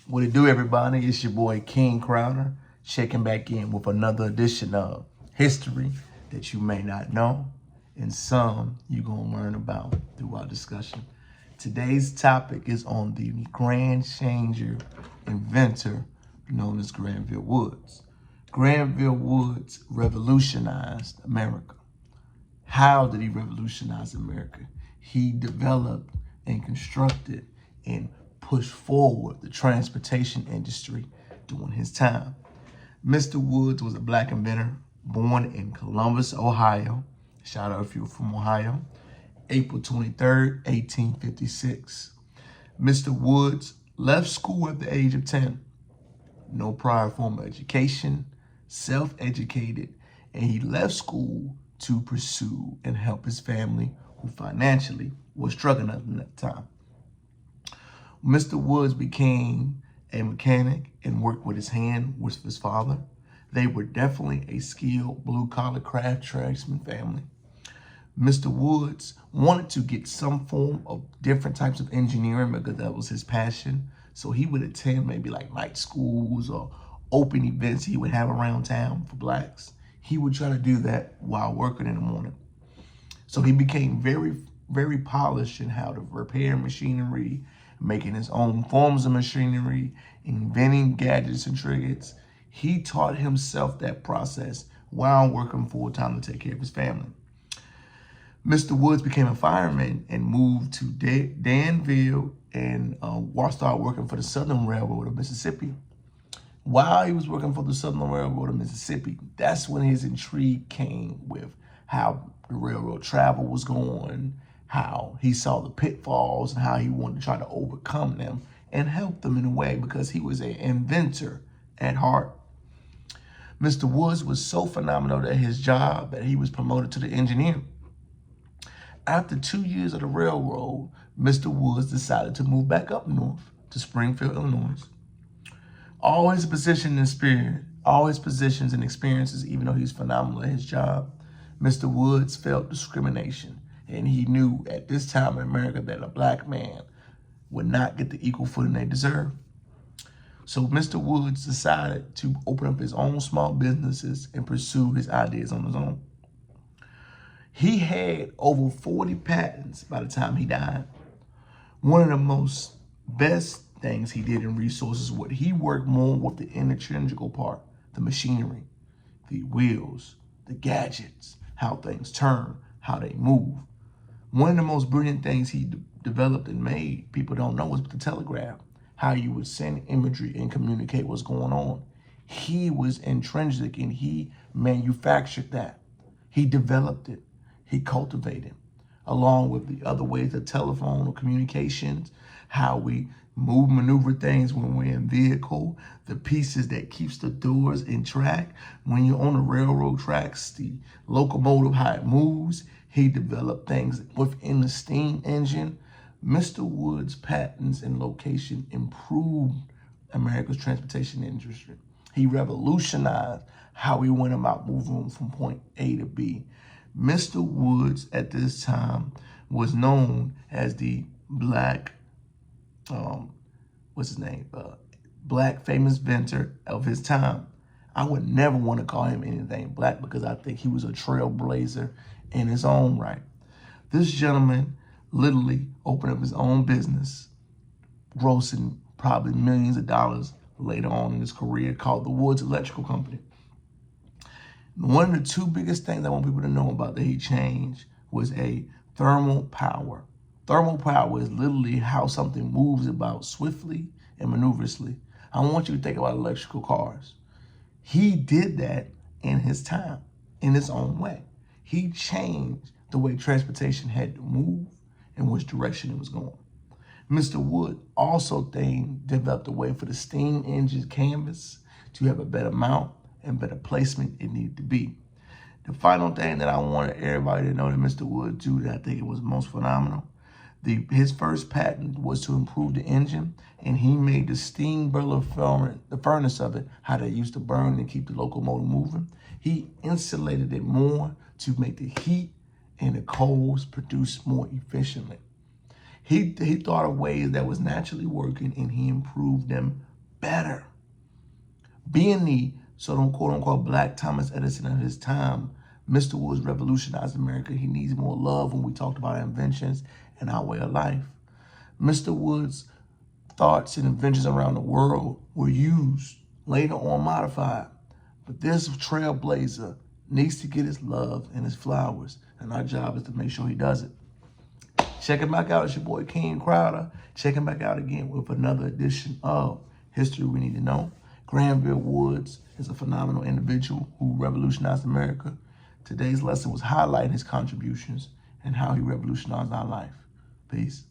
What it do, everybody? It's your boy King Crowder, checking back in with another edition of history that you may not know, and some you're gonna learn about through our discussion. Today's topic is on the grand changer inventor known as Granville Woods. Granville Woods revolutionized America. How did he revolutionize America? He developed and constructed and pushed forward the transportation industry during his time. Mr. Woods was a black inventor born in Columbus, Ohio. Shout out if you're from Ohio. April 23rd, 1856. Mr. Woods left school at the age of 10. No prior formal education, self-educated, and he left school to pursue and help his family, who financially was struggling at that time. Mr. Woods became a mechanic and worked with his hand with his father. They were definitely a skilled blue-collar craft tradesman family. Mr. Woods wanted to get some form of different types of engineering because that was his passion. So he would attend maybe like night schools or open events he would have around town for blacks. He would try to do that while working in the morning. So he became very polished in how to repair machinery, making his own forms of machinery, inventing gadgets and trinkets. He taught himself that process while working full-time to take care of his family. Mr. Woods became a fireman and moved to Danville and started working for the Southern Railroad of Mississippi. While he was working for the Southern Railroad of Mississippi, that's when his intrigue came with how the railroad travel was going, how he saw the pitfalls and how he wanted to try to overcome them and help them in a way because he was an inventor at heart. Mr. Woods was so phenomenal at his job that he was promoted to the engineer. After 2 years of the railroad, Mr. Woods decided to move back up north to Springfield, Illinois. All his positions and experiences, even though he's phenomenal at his job, Mr. Woods felt discrimination. And he knew at this time in America that a black man would not get the equal footing they deserve. So Mr. Woods decided to open up his own small businesses and pursue his ideas on his own. He had over 40 patents by the time he died. One of the most best things he did in resources was he worked more with the intrinsical part, the machinery, the wheels, the gadgets, how things turn, how they move. One of the most brilliant things he developed and made, people don't know, was the telegraph, how you would send imagery and communicate what's going on. He was intrinsic and he manufactured that. He developed it. He cultivated, along with the other ways of telephone or communications, how we maneuver things when we're in vehicle, the pieces that keeps the doors in track. When you're on the railroad tracks, the locomotive, how it moves. He developed things within the steam engine. Mr. Woods' patents and location improved America's transportation industry. He revolutionized how we went about moving from point A to B. Mr. Woods at this time was known as the black, black famous inventor of his time. I would never want to call him anything black because I think he was a trailblazer in his own right. This gentleman literally opened up his own business, grossing probably millions of dollars later on in his career, called the Woods Electrical Company. One of the two biggest things I want people to know about that he changed was a thermal power. Thermal power is literally how something moves about swiftly and maneuverously. I want you to think about electrical cars. He did that in his time, in his own way. He changed the way transportation had to move and which direction it was going. Mr. Wood also developed a way for the steam engine canvas to have a better mount and better placement it needed to be. The final thing that I wanted everybody to know that Mr. Wood do that I think it was most phenomenal, his first patent was to improve the engine, and he made the steam boiler the furnace of it, how they used to burn and keep the locomotive moving. He insulated it more to make the heat and the coals produce more efficiently. He thought of ways that was naturally working, and he improved them better. Being the quote-unquote Black Thomas Edison of his time, Mr. Woods revolutionized America. He needs more love when we talked about our inventions and our way of life. Mr. Woods' thoughts and inventions around the world were used, later on modified. But this trailblazer needs to get his love and his flowers, and our job is to make sure he does it. Check him back out. It's your boy, King Crowder. Check him back out again with another edition of History We Need to Know. Granville Woods is a phenomenal individual who revolutionized America. Today's lesson was highlighting his contributions and how he revolutionized our life. Peace.